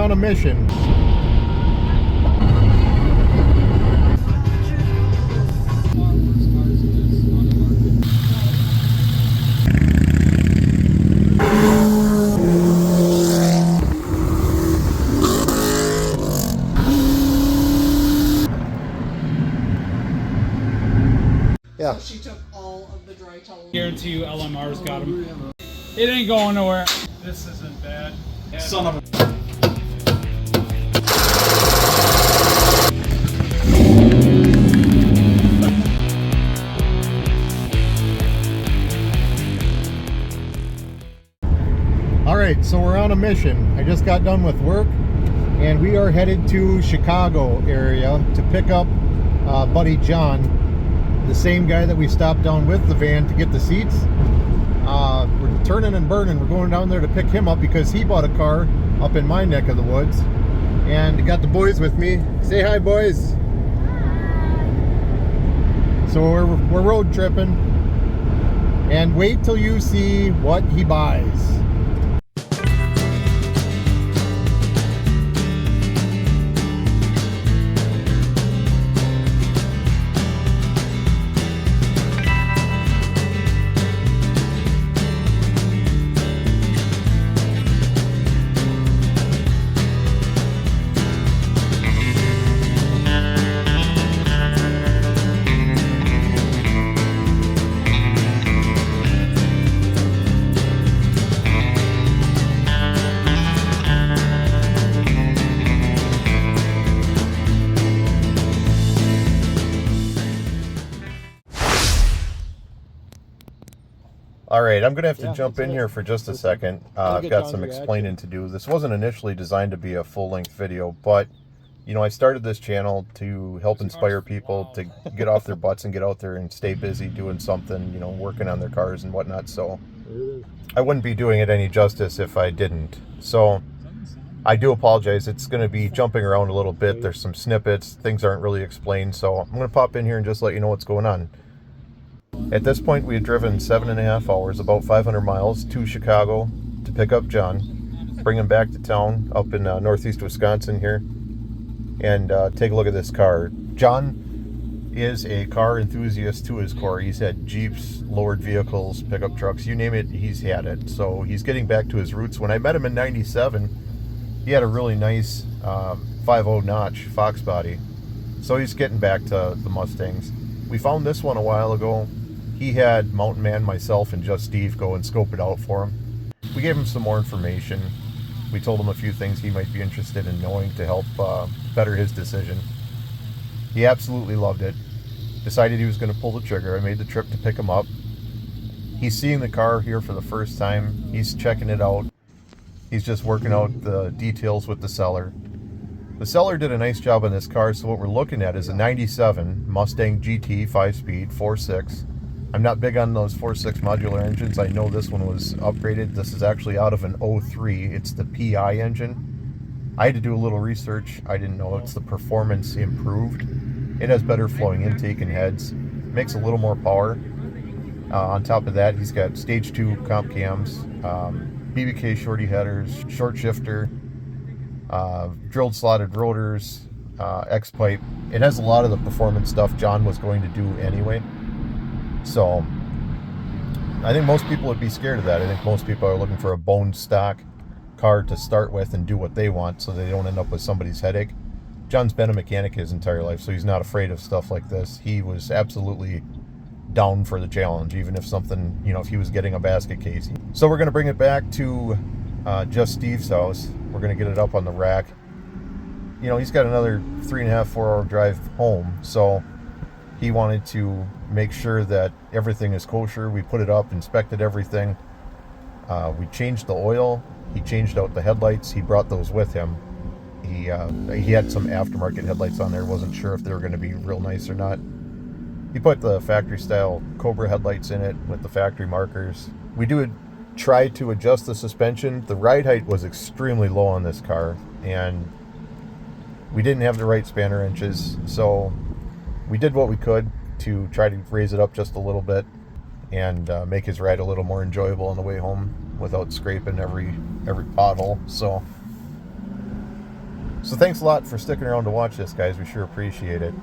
on a mission. Yeah. So she took all of the dry towels. Guarantee you LMR's got them. It ain't going nowhere. This isn't bad. Son of a... Alright, so we're on a mission. I just got done with work and we are headed to Chicago area to pick up buddy John, the same guy that we stopped down with the van to get the seats. We're turning and burning. We're going down there to pick him up because he bought a car up in my neck of the woods. And got the boys with me. Say hi, boys. Hi. So we're road tripping. And wait till you see what he buys. Alright, I'm going to have to jump in here for just a second. I've got some explaining to do. This wasn't initially designed to be a full-length video, but, you know, I started this channel to help inspire people to get off their butts and get out there and stay busy doing something, you know, working on their cars and whatnot. So I wouldn't be doing it any justice if I didn't. So I do apologize. It's going to be jumping around a little bit. There's some snippets. Things aren't really explained. So I'm going to pop in here and just let you know what's going on. At this point, we had driven 7.5 hours, about 500 miles to Chicago to pick up John, bring him back to town up in northeast Wisconsin here, and take a look at this car. John is a car enthusiast to his core. He's had Jeeps, lowered vehicles, pickup trucks, you name it, he's had it. So he's getting back to his roots. When I met him in '97, he had a really nice 5.0 notch Fox body. So he's getting back to the Mustangs. We found this one a while ago. He had Mountain Man, myself, and Just Steve go and scope it out for him. We gave him some more information. We told him a few things he might be interested in knowing to help better his decision. He absolutely loved it. Decided he was going to pull the trigger. I made the trip to pick him up. He's seeing the car here for the first time. He's checking it out. He's just working out the details with the seller. The seller did a nice job on this car, so what we're looking at is a 97 Mustang GT 5-speed 4.6. I'm not big on those 4.6 modular engines. I know this one was upgraded. This is actually out of an 03. It's the PI engine. I had to do a little research. I didn't know it's the performance improved. It has better flowing intake and heads. Makes a little more power. On top of that, he's got stage 2 comp cams, BBK shorty headers, short shifter, drilled slotted rotors, X-pipe. It has a lot of the performance stuff John was going to do anyway. So I think most people would be scared of that. I think most people are looking for a bone stock car to start with and do what they want so they don't end up with somebody's headache. John's been a mechanic his entire life, so he's not afraid of stuff like this. He was absolutely down for the challenge, even if something, you know, if he was getting a basket case. So we're going to bring it back to Just Steve's house. We're going to get it up on the rack. You know, he's got another 3.5, 4 hour drive home, so he wanted to make sure that everything is kosher. We put it up, inspected everything. We changed the oil. He changed out the headlights. He brought those with him. He had some aftermarket headlights on there. Wasn't sure if they were going to be real nice or not. He put the factory style Cobra headlights in it with the factory markers. We tried to adjust the suspension. The ride height was extremely low on this car, and we didn't have the right spanner inches, so we did what we could to try to raise it up just a little bit and make his ride a little more enjoyable on the way home without scraping every pothole. So So thanks a lot for sticking around to watch this, guys. We sure appreciate it.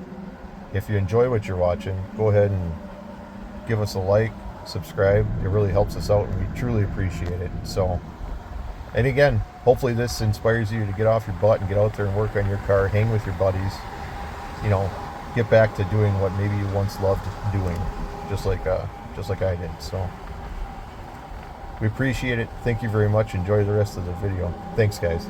If you enjoy what you're watching, go ahead and give us a like, subscribe. It really helps us out, and we truly appreciate it. So, and again, hopefully this inspires you to get off your butt and get out there and work on your car, hang with your buddies, you know, get back to doing what maybe you once loved doing, just like I did. So we appreciate it. Thank you very much. Enjoy the rest of the video. Thanks, guys.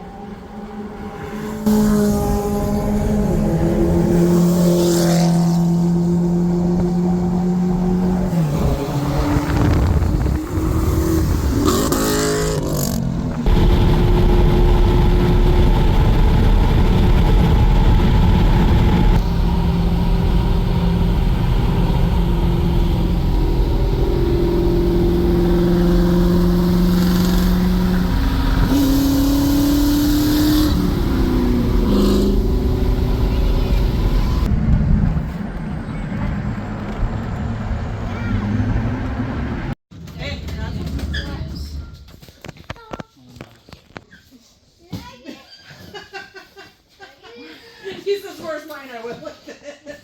He says, "Where's mine?" I went like this.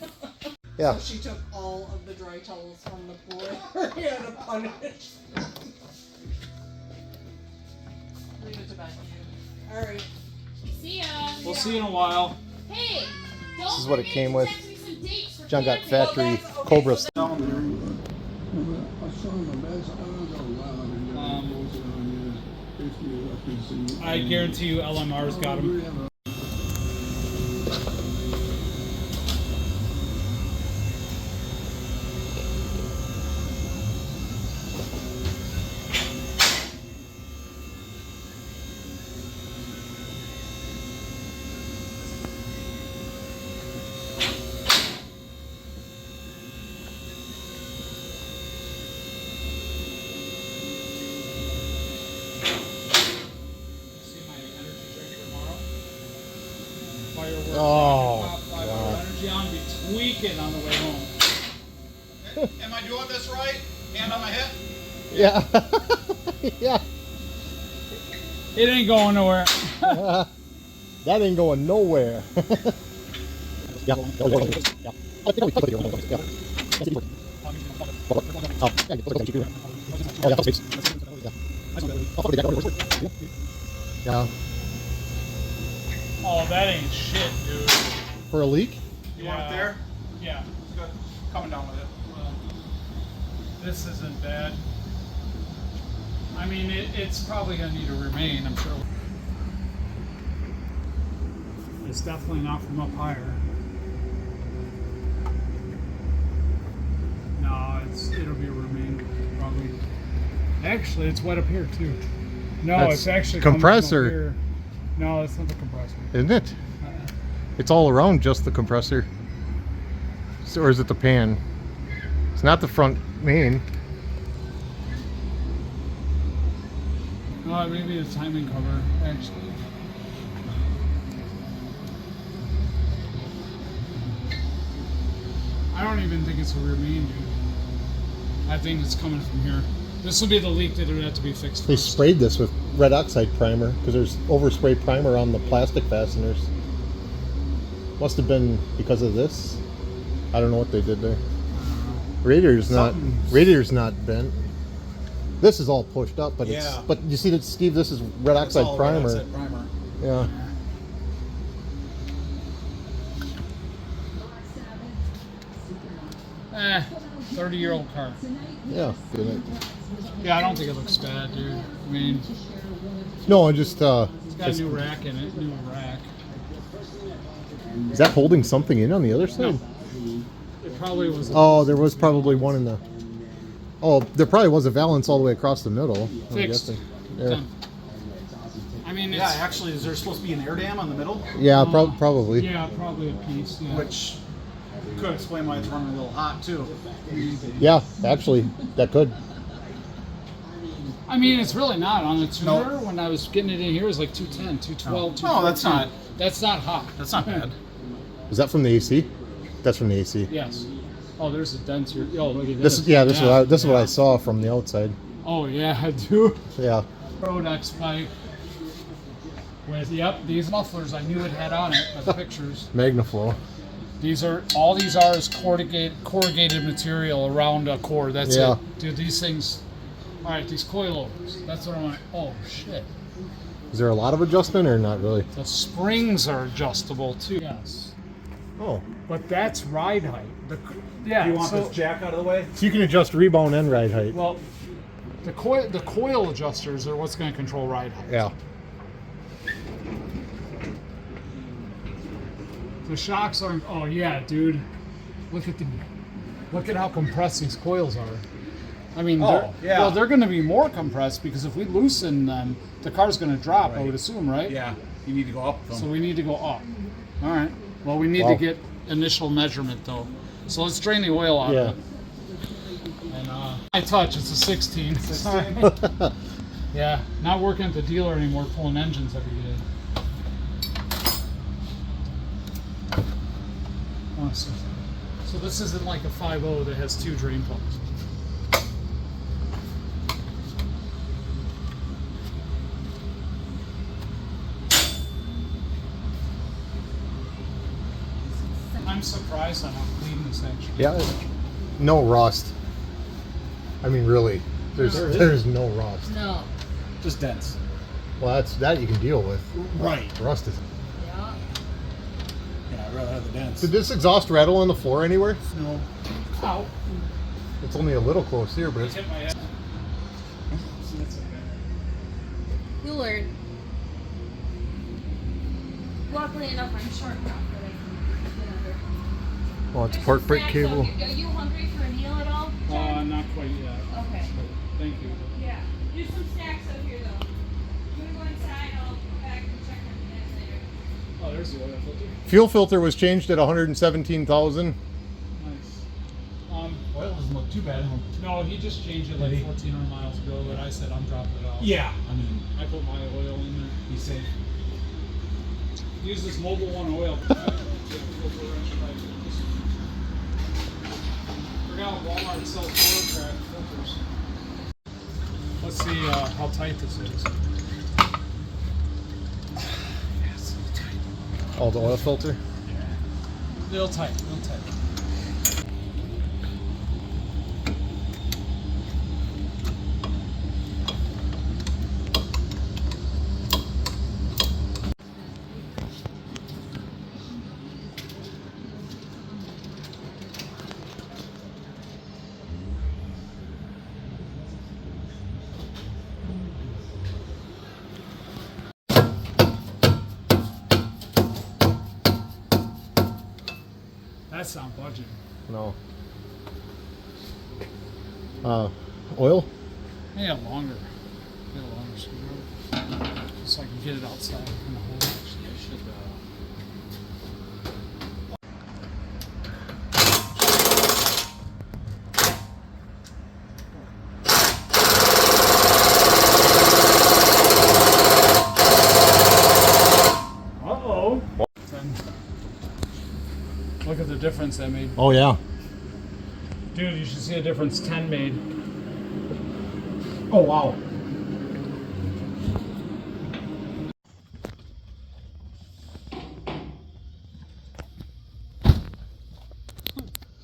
Yeah. So she took all of the dry towels from the pool. He had to punish. Leave it to Becky. All right. See ya. We'll see you in a while. Hey, This is what it came with. text me some dates for John got camping. factory that's okay. Cobra. I guarantee you LMR's got them. See my energy drink tomorrow? Fireworks. Oh, Pop five hour God. energy on, be tweaking on the way home. Am I doing this right? Hand on my hip? Yeah. Yeah. It ain't going nowhere. That ain't going nowhere. Yeah. Yeah. Oh, that ain't shit, dude. For a leak? You want it there? Yeah. It's good. Coming down with it. Well, this isn't bad. I mean, it's probably gonna need to remain, I'm sure. It's definitely not from up higher. No, it'll be a remain, probably. Actually, it's wet up here too. No, That's it's actually coming from up compressor. here. No, it's not the compressor. Isn't it? It's all around just the compressor. So, or is it the pan? It's not the front main. Maybe the timing cover, actually. I don't even think it's a remain, dude. I think it's coming from here. This will be the leak that would have to be fixed They first. sprayed this with red oxide primer because there's overspray primer on the plastic fasteners. Must have been because of this. I don't know what they did there. Radiator's not bent. This is all pushed up, but it's Yeah. but you see that, Steve, this is red It's oxide all primer. red oxide primer. Yeah. Eh, 30-year-old car. Yeah. Yeah, I don't think it looks bad, dude. I mean, No, I just it's got a new rack in it, new rack. is that holding something in on the other side? It probably was. Oh, there was probably one in the. Oh, there probably was a valance all the way across the middle. I'm Fixed. guessing. Yeah. Done. I mean, it's, Yeah, actually, is there supposed to be an air dam on the middle? Yeah, probably. Yeah, probably a piece. Yeah. Which could explain why it's running a little hot, too. Yeah, actually, that could. I mean, it's really not on the No. tuner. When I was getting it in here, it was like 210, 212, No, that's 214. not- That's not hot. That's not bad. Is that from the AC? That's from the AC. Yes. Oh, there's a dent here. Oh, look at This this. is this is what I saw from the outside. Oh yeah, I do. Yeah. Rodex pipe. with, yep, these mufflers. I knew it had on it by the pictures. Magnaflow. These are, all these are is corrugated material around a core. That's Yeah. it. Dude, these things, all right, these coilovers. That's what I'm like, oh shit. Is there a lot of adjustment or not really? The springs are adjustable too. Yes. Oh. But that's ride height. Yeah. You want so, this jack out of the way? So you can adjust rebound and ride height. well, the coil adjusters are what's going to control ride height. Yeah. The shocks aren't. Oh yeah, dude. Look at how compressed these coils are. I mean, they're going to be more compressed because if we loosen them, the car's going to drop. I would assume, right? Yeah. You need to go up. So we need to go up. All right. Well, we need to get initial measurement though. So let's drain the oil out of it. And I touch. It's a 16. Sorry. Yeah. Not working at the dealer anymore, pulling engines every day. So this isn't like a 5.0 that has 2 drain plugs. I'm surprised on how clean this actually is. Yeah. No rust. I mean, really, there's no rust. No. Just dense. Well, that you can deal with. Right. Rust is. Yeah. Yeah, I'd rather have the dents. Did this exhaust rattle on the floor anywhere? No. Ow. It's only a little close here, but it's. Hit my head. You learn. Luckily enough, I'm short enough that I can get under. Oh, it's There's pork some brake snacks cable. out here. Are you hungry for a meal at all, John? Not quite yet. Okay. Thank you. Yeah. There's some snacks out here though. You wanna go inside? I'll come back and check on the next later. Oh, there's the oil filter. Fuel filter was changed at 117,000. Nice. Oil doesn't look too bad. No, he just changed it like 1,400 miles ago, but I said I'm dropping it off. Yeah. I mean, I put my oil in there. he's safe. Use this Mobile One oil. Forgot Walmart sells watercraft filters. Let's see how tight this is. Yeah, it's a little tight. Oh, the oil filter. Little tight, little tight. That's not budgeting. No. Oil. Yeah, longer. Get a longer screwdriver. Just so I can get it outside in the hole. Actually, I should. Uh-oh. Look at the difference that made. Oh yeah. Dude, you should see a difference 10 made. Oh wow.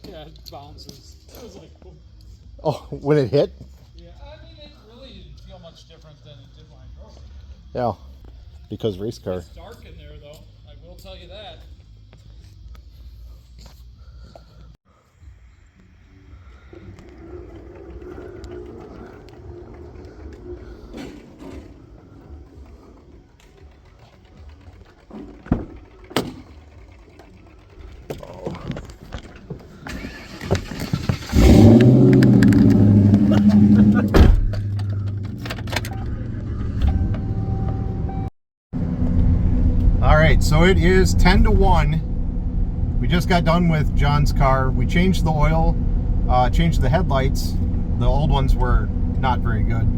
Yeah, it bounces. It was like, boom. Oh, when it hit. Yeah, I mean, it really didn't feel much different than it did when I drove it. Yeah. Because race car. It's dark in there, though. I will tell you that. All right, so it is 10 to 1. We just got done with John's car. We changed the oil, changed the headlights. The old ones were not very good,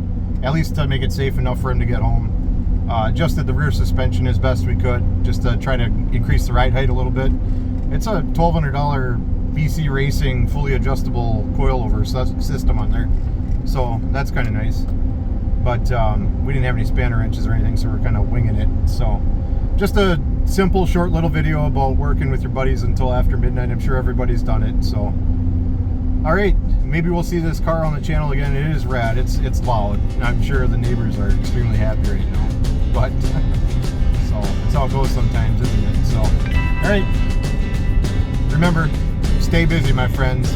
at least to make it safe enough for him to get home. Adjusted the rear suspension as best we could, just to try to increase the ride height a little bit. It's a $1,200 BC Racing fully adjustable coilover system on there, so that's kind of nice. but we didn't have any spanner wrenches or anything, so we're kind of winging it. So just a simple, short little video about working with your buddies until after midnight. I'm sure everybody's done it. So, all right, maybe we'll see this car on the channel again. It is rad. It's loud. I'm sure the neighbors are extremely happy right now. But so that's how it goes sometimes, isn't it? So, all right. Remember, stay busy, my friends.